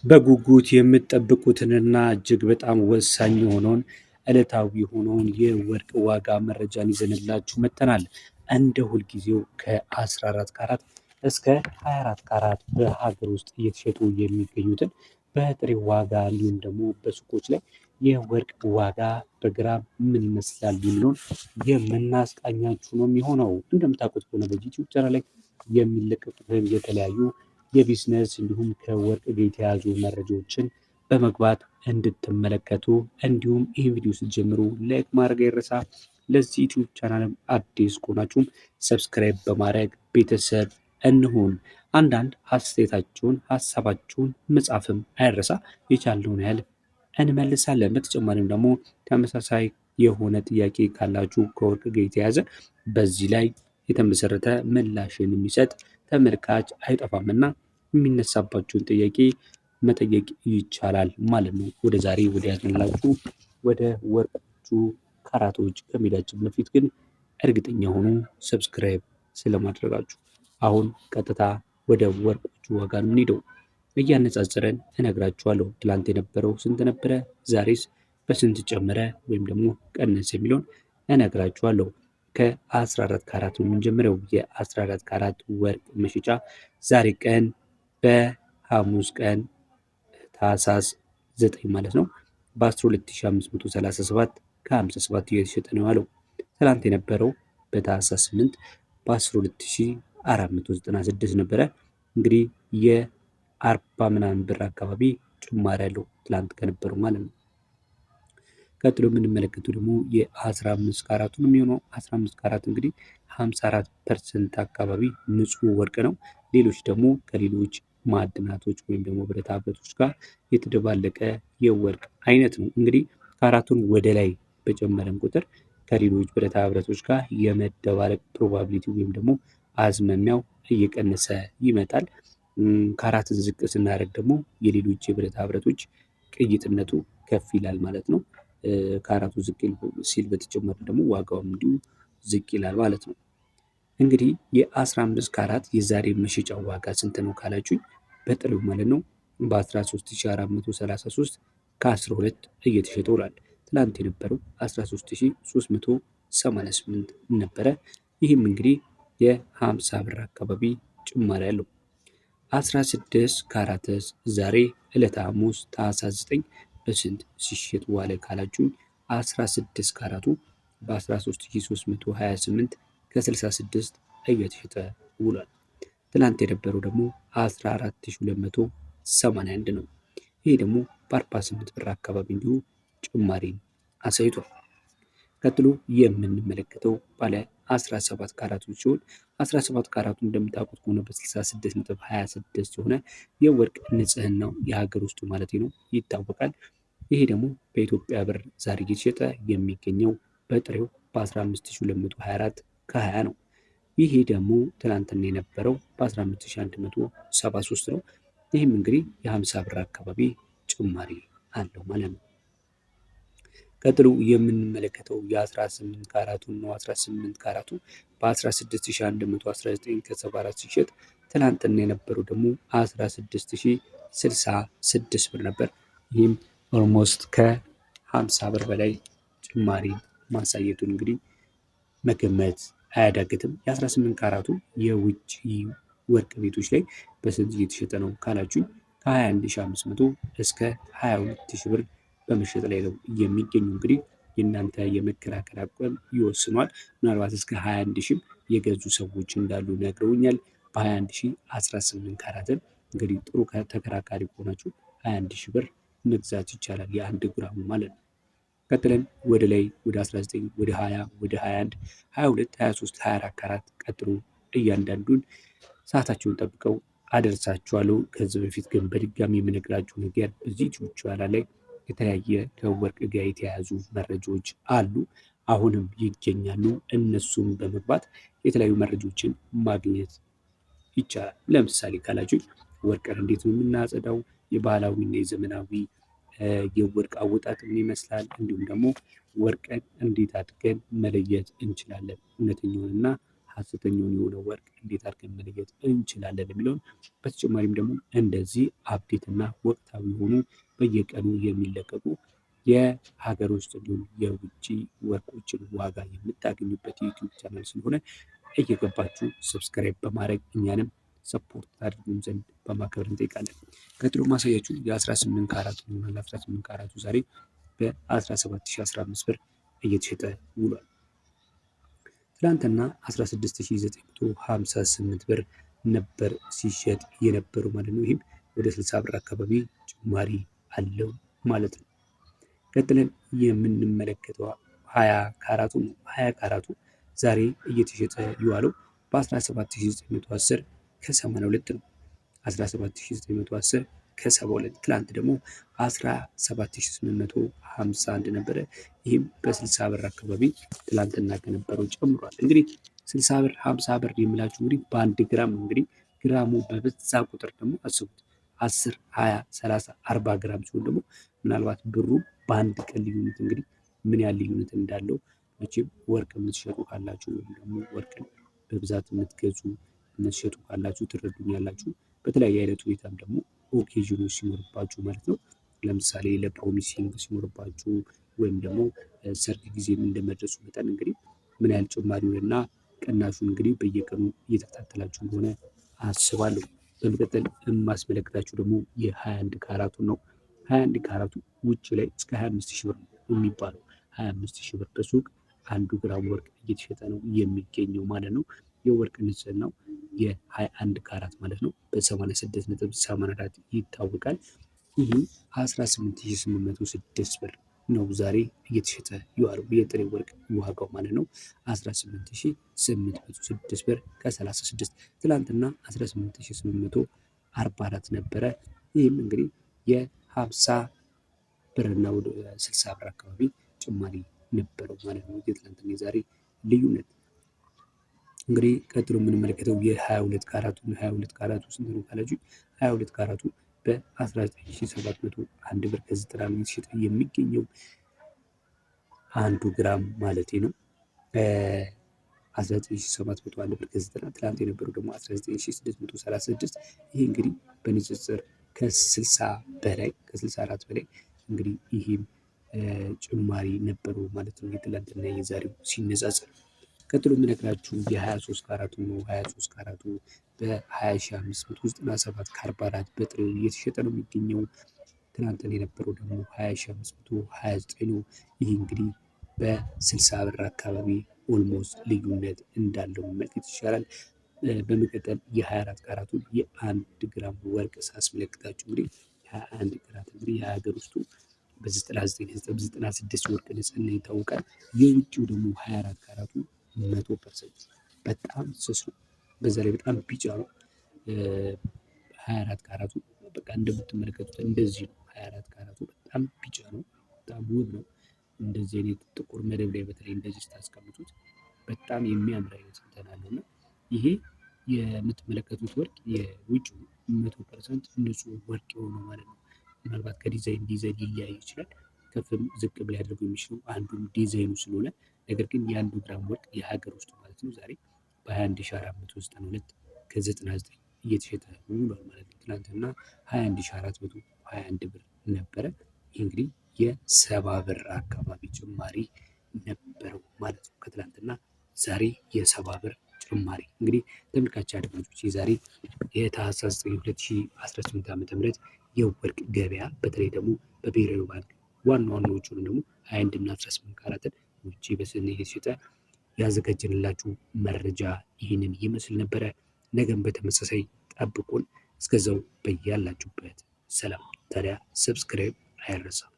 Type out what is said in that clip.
በጉጉት የምትጠብቁትንና እጅግ በጣም ወሳኝ የሆነውን ዕለታዊ የሆነውን የወርቅ ዋጋ መረጃን ይዘንላችሁ መጥተናል። እንደ ሁልጊዜው ከ14 ካራት እስከ 24 ካራት በሀገር ውስጥ እየተሸጡ የሚገኙትን በጥሬ ዋጋ እንዲሁም ደግሞ በሱቆች ላይ የወርቅ ዋጋ በግራም ምን ይመስላል የሚለውን የምናስቃኛችሁ ነው የሚሆነው። እንደምታውቁት ከሆነ በዚህ ዩቲዩብ ቻናል ላይ የሚለቀቁትን የተለያዩ የቢዝነስ እንዲሁም ከወርቅ ጋር የተያዙ መረጃዎችን በመግባት እንድትመለከቱ እንዲሁም ይህን ቪዲዮ ስትጀምሩ ላይክ ማድረግ አይረሳ። ለዚህ ዩቲዩብ ቻናልም አዲስ ከሆናችሁም ሰብስክራይብ በማድረግ ቤተሰብ እንሁን። አንዳንድ አስተያየታችሁን ሀሳባችሁን መጻፍም አይረሳ። የቻልነውን ያህል እንመልሳለን። በተጨማሪም ደግሞ ተመሳሳይ የሆነ ጥያቄ ካላችሁ ከወርቅ ጋር የተያዘ በዚህ ላይ የተመሰረተ ምላሽን የሚሰጥ ተመልካች አይጠፋምና የሚነሳባችሁን ጥያቄ መጠየቅ ይቻላል ማለት ነው። ወደ ዛሬ ወደ ያዝንላችሁ ወደ ወርቆቹ ካራቶች ከመሄዳችን በፊት ግን እርግጠኛ ሆኑ ሰብስክራይብ ስለማድረጋችሁ። አሁን ቀጥታ ወደ ወርቆቹ ዋጋ ነው የምንሄደው። እያነጻጸረን እነግራችኋለሁ። ትላንት የነበረው ስንት ነበረ፣ ዛሬስ በስንት ጨመረ ወይም ደግሞ ቀነስ የሚለውን እነግራችኋለሁ። ከ14 ካራት ነው የምንጀምረው። የ14 ካራት ወርቅ መሸጫ ዛሬ ቀን በሐሙስ ቀን ታህሳስ 9 ማለት ነው በ12537 ከ57 እየተሸጠ ነው ያለው። ትላንት የነበረው በታህሳስ 8 በ12496 ነበረ። እንግዲህ የ40 ምናምን ብር አካባቢ ጭማሪ ያለው ትላንት ከነበረው ማለት ነው። ቀጥሎ የምንመለከቱ ደግሞ የ15 ካራቱ ነው የሚሆነው። 15 ካራት እንግዲህ 54% አካባቢ ንጹህ ወርቅ ነው። ሌሎች ደግሞ ከሌሎች ማዕድናቶች ወይም ደግሞ ብረታ ብረቶች ጋር የተደባለቀ የወርቅ አይነት ነው። እንግዲህ ካራቱን ወደ ላይ በጨመረን ቁጥር ከሌሎች ብረታ ብረቶች ጋር የመደባለቅ ፕሮባቢሊቲ ወይም ደግሞ አዝመሚያው እየቀነሰ ይመጣል። ካራትን ዝቅ ስናደርግ ደግሞ የሌሎች የብረታ ብረቶች ቅይጥነቱ ከፍ ይላል ማለት ነው። ካራቱ ዝቅ ሲል በተጨመረ ደግሞ ዋጋውም እንዲሁ ዝቅ ይላል ማለት ነው። እንግዲህ የ15 ካራት የዛሬ መሸጫው ዋጋ ስንት ነው ካላችሁኝ፣ በጥሬው ማለት ነው በ13433 ከ12 እየተሸጠ ውሏል። ትላንት የነበረው 13388 ነበረ። ይህም እንግዲህ የ50 ብር አካባቢ ጭማሪ ያለው። 16 ካራትስ ዛሬ ዕለተ ሐሙስ ታህሳስ 9 በስንት ሲሸጥ ዋለ ካላችሁኝ፣ 16 ካራቱ በ13328 ከ66 እየተሸጠ ውሏል። ትላንት የነበረው ደግሞ 14281 ነው። ይሄ ደግሞ በ48 ብር አካባቢ እንዲሁ ጭማሪ አሳይቷል። ቀጥሎ የምንመለከተው ባለ 17 ካራቶች ሲሆን 17 ካራቱ እንደምታውቁት ከሆነ በ66.26 የሆነ የወርቅ ንጽህናው የሀገር ውስጡ ማለት ነው ይታወቃል። ይሄ ደግሞ በኢትዮጵያ ብር ዛሬ እየተሸጠ የሚገኘው በጥሬው በ15224 ከ20 ነው። ይሄ ደግሞ ትናንትና የነበረው በ15173 ነው። ይህም እንግዲህ የ50 ብር አካባቢ ጭማሪ አለው ማለት ነው። ቀጥሎ የምንመለከተው የ18 ካራቱን ነው። 18 ካራቱ በ16119 ከ74 ሲሸጥ ትናንትና የነበረው ደግሞ 16066 ብር ነበር። ይህም ኦልሞስት ከ50 ብር በላይ ጭማሪ ማሳየቱን እንግዲህ መገመት አያዳግትም። የ18 ካራቱ የውጭ ወርቅ ቤቶች ላይ በስንት እየተሸጠ ነው ካላችሁኝ፣ ከ21500 እስከ 22000 ብር በመሸጥ ላይ ነው የሚገኙ። እንግዲህ የእናንተ የመከራከር አቋም ይወስኗል። ምናልባት እስከ 21 የገዙ ሰዎች እንዳሉ ነግረውኛል። በ21 18 ካራትን እንግዲህ ጥሩ ተከራካሪ ከሆናችሁ 21 ብር መግዛት ይቻላል፣ የአንድ ግራሙ ማለት ነው። ቀጥለን ወደ ላይ ወደ 19 ወደ 20 ወደ 21 22 23 24 ካራት ቀጥሎ እያንዳንዱን ሰዓታቸውን ጠብቀው አደርሳችኋለሁ። ከዚህ በፊት ግን በድጋሚ የምነግራችሁ ነገር እዚህ ቻናል ላይ የተለያየ ከወርቅ ጋር የተያያዙ መረጃዎች አሉ፣ አሁንም ይገኛሉ። እነሱም በመግባት የተለያዩ መረጃዎችን ማግኘት ይቻላል። ለምሳሌ ካላችሁ ወርቅን እንዴት ነው የምናጸዳው፣ የባህላዊና የዘመናዊ የወርቅ አወጣጥ ምን ይመስላል፣ እንዲሁም ደግሞ ወርቅን እንዴት አድርገን መለየት እንችላለን፣ እውነተኛውንና ሐሰተኛውን የሆነ ወርቅ እንዴት አድርገን መለየት እንችላለን የሚለውን በተጨማሪም ደግሞ እንደዚህ አፕዴት እና ወቅታዊ የሆኑ በየቀኑ የሚለቀቁ የሀገር ውስጥ እንዲሁም የውጭ ወርቆችን ዋጋ የምታገኙበት ዩቲዩብ ቻናል ስለሆነ እየገባችሁ ሰብስክራይብ በማድረግ እኛንም ሰፖርት ታድርጉን ዘንድ በማክበር እንጠይቃለን። ቀጥሎ ማሳያችሁ የ18 ካራቱ ይሆናል። 18 ካራቱ ዛሬ በ17015 ብር እየተሸጠ ውሏል። ትናንትና 16958 ብር ነበር ሲሸጥ የነበረው ማለት ነው። ይህም ወደ 60 ብር አካባቢ ጭማሪ አለው ማለት ነው። ቀጥለን የምንመለከተው 20 ካራቱ ነው። 20 ካራቱ ዛሬ እየተሸጠ የዋለው በ17910 ከ82 ነው። 17910 ከ72 ትላንት ደግሞ 17851 ነበረ። ይህም በ60 ብር አካባቢ ትላንትና ከነበረው ጨምሯል። እንግዲህ 60 ብር 50 ብር የምላችሁ እንግዲህ በአንድ ግራም ነው። እንግዲህ ግራሙ በበዛ ቁጥር ደግሞ አስቡት 10 20 30 40 ግራም ሲሆን ደግሞ ምናልባት ብሩ በአንድ ቀን ልዩነት እንግዲህ ምን ያህል ልዩነት እንዳለው መቼም ወርቅ የምትሸጡ ካላችሁ ወይም ደግሞ ወርቅን በብዛት የምትገዙ የምትሸጡ ካላችሁ ትረዱኛላችሁ። በተለያየ አይነት ሁኔታም ደግሞ ኦኬዥኖች ሲኖርባችሁ ማለት ነው። ለምሳሌ ለፕሮሚሲንግ ሲኖርባችሁ ወይም ደግሞ ሰርግ ጊዜም እንደመድረሱ መጠን እንግዲህ ምን ያህል ጭማሪውንና ቅናሹን እንግዲህ በየቀኑ እየተከታተላችሁ እንደሆነ አስባለሁ። በመቀጠል የማስመለክታችሁ ደግሞ የ21 ካራቱን ነው። 21 ካራቱ ውጭ ላይ እስከ 25 ሺህ ብር ነው የሚባለው። 25 ሺህ ብር በሱቅ 1 ግራም ወርቅ እየተሸጠ ነው የሚገኘው ማለት ነው። የወርቅ ንጽህናው የ21 ካራት ማለት ነው በ86.84 ይታወቃል። ይህ 18806 ብር ነው ዛሬ እየተሸጠ የዋለው የጥሬ ወርቅ ዋጋው ማለት ነው። 18806 ብር ከ36 ትላንትና 18844 ነበረ። ይህም እንግዲህ የ50 ብርና ወደ 60 ብር አካባቢ ጭማሪ ነበረው ማለት ነው። የትላንትና የዛሬ ልዩነት እንግዲህ ቀጥሎ የምንመለከተው የ22 ካራቱ 22 ካራቱ ስንት ነው ካላችሁ 22 ካራቱ በ19701 ብር ከ90 ነው የተሸጠ የሚገኘው 1 ግራም ማለት ነው። 19701 ብር ከ90 ትላንት የነበረው ደግሞ 19636። ይህ እንግዲህ በንጽጽር ከ60 በላይ ከ64 በላይ እንግዲህ ይህም ጭማሪ ነበረው ማለት ነው የትላንትና የዛሬው ሲነጻጸር። ቀጥሎ የምነግራችሁ የ23 ካራቱ ነው። 23 ካራቱ በ20597 ከ44 በጥሬው እየተሸጠ ነው የሚገኘው። ትናንትና የነበረው ደግሞ 20529 ነው። ይህ እንግዲህ በ60 ብር አካባቢ ኦልሞስት ልዩነት እንዳለው መመልከት ይቻላል። በመቀጠል የ24 ካራቱ የ1 ግራም ወርቅ ሳስመለክታችሁ እንግዲህ 21 ካራት እንግዲህ የሀገር ውስጡ በ99.96 ወርቅ ንጽህና ይታወቃል። የውጭው ደግሞ 24 ካራቱ 100% በጣም ስስ ነው። በዛ ላይ በጣም ቢጫ ነው። 24 ካራቱ በቃ እንደምትመለከቱት እንደዚህ ነው። 24 ካራቱ በጣም ቢጫ ነው። በጣም ውብ ነው። እንደዚህ አይነት ጥቁር መደብ ላይ በተለይ እንደዚህ ስታስቀምጡት በጣም የሚያምር አይነት እንትን አለው እና ይሄ የምትመለከቱት ወርቅ የውጭው 100% ንጹህ ወርቅ የሆነው ማለት ነው። ምናልባት ከዲዛይን ዲዛይን ሊለያይ ይችላል። ከፍም ዝቅም ሊያደርገው የሚችለው አንዱም ዲዛይኑ ስለሆነ፣ ነገር ግን የ1 ግራም ወርቅ የሀገር ውስጥ ማለት ነው ዛሬ በ21492 ከ99 እየተሸጠ ውሏል ማለት ነው። ትናንትና 21421 ብር ነበረ። ይህ እንግዲህ የ70 ብር አካባቢ ጭማሪ ነበረው ማለት ነው። ከትላንትና ዛሬ የ70 ብር ጭማሪ እንግዲህ ተመልካች አድማጮች የዛሬ የታህሳስ 2018 ዓ.ም የወርቅ ገበያ በተለይ ደግሞ በብሔራዊ ባንክ ዋና ዋናዎቹን ደግሞ 21 እና 18 ካራትን ውጭ በስነ እየተሸጠ ያዘጋጀንላችሁ መረጃ ይህንን ይመስል ነበረ። ነገም በተመሳሳይ ጠብቁን። እስከዛው በያላችሁበት ሰላም። ታዲያ ሰብስክራይብ አይረሳም።